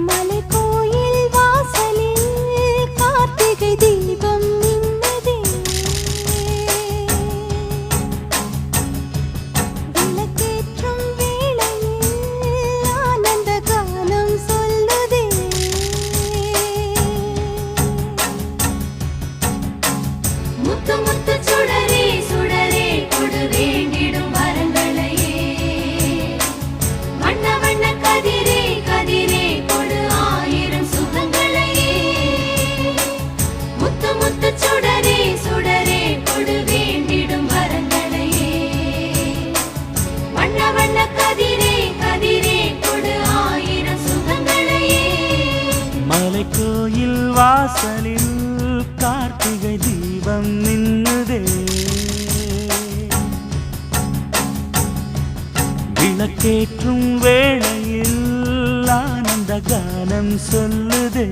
மலைக்கோயில் வாசலில் கார்த்திகை தீபம் மின்னுதே. விளக்கேற்றும் வேளையில் ஆனந்த கானம் சொல்லுதே. முத்து முத்து சுடரே சுடரே கொடு வேண்டிடும் வரங்களையே. வண்ண வண்ண கதிரே கதிரே கொடு ஆயிரம் சுகங்களையே. முத்து முத்து சுடரே சுடரே கொடு வேண்டிடும் வரங்களையே. வண்ண வண்ண கதிரே கதிரே கொடு ஆயிரம் சுகங்களையே. மலைக்கோயில் வாசலில் கார்த்திகை தீபம் மின்னுதே. விளக்கேற்றும் வேளையில் ஆனந்த கானம் சொல்லுதே.